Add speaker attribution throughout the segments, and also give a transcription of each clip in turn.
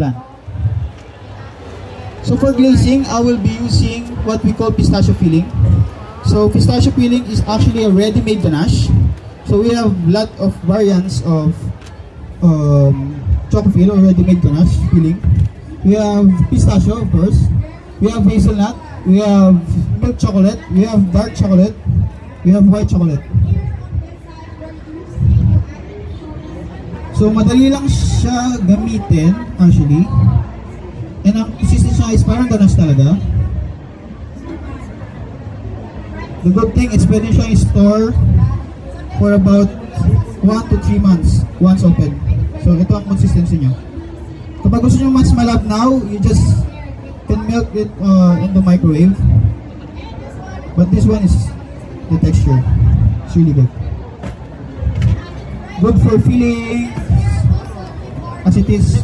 Speaker 1: plan. So for glazing, I will be using what we call pistachio filling. So pistachio filling is actually a ready-made ganache. So we have a lot of variants of chocolate or ready-made ganache filling. We have pistachio, of course. We have hazelnut. We have milk chocolate. We have dark chocolate. We have white chocolate. So madali lang siya gamitin actually. And ang consistency niya is parang ganache talaga. The good thing is pwede siya i-store for about 1 to 3 months once open. So ito ang consistency niya. Kapag gusto niyo mas malabnaw, you just can melt it in the microwave. But this one is the texture. It's really good. Good for filling as it is.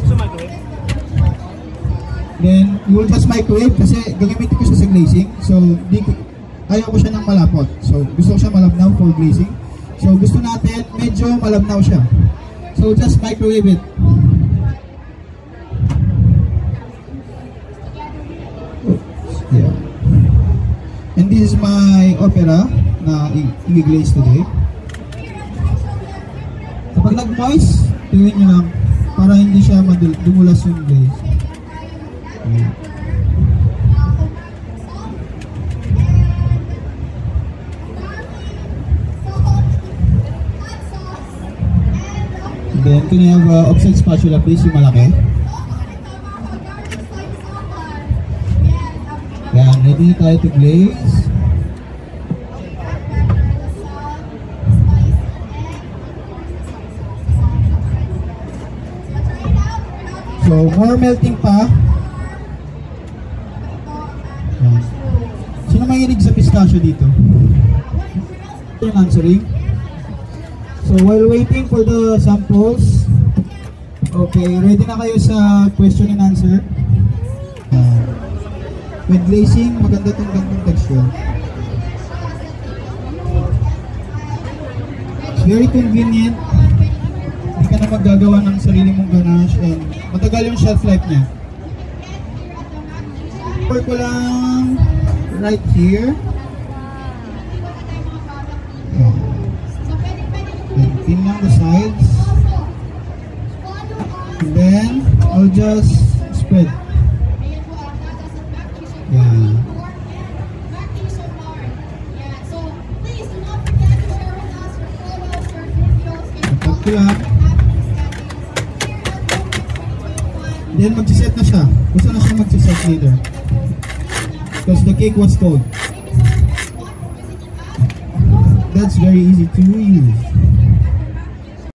Speaker 1: Then you will just microwave kasi gagamitin ko siya sa glazing. So ayaw ko siya ng malapot. So gusto ko siya malabnaw for glazing. So gusto natin medyo malabnaw siya. So just microwave it. Yeah. And this is my opera na i-glaze today. Kapag nag-moist, tuwin nyo lang para hindi siya dumulas yung glaze. Then, can you have offset spatula please, yung malaki? Yan, ready na tayo to glaze. So, more melting pa. Yan. Sino mahilig sa pistachio dito? Yung answering. So while waiting for the samples, okay, ready na kayo sa question and answer? With glazing, maganda itong gantong texture. It's very convenient. Hindi ka na maggagawa ng sarili mong ganache and matagal yung shelf life niya. Pour ko lang right here. Pin lang the sides, and then I'll just spread. Yeah. Tapos ko lang. Then magsiset na siya. Gusto na siya magsiset later. Because the cake was cold. That's very easy to use.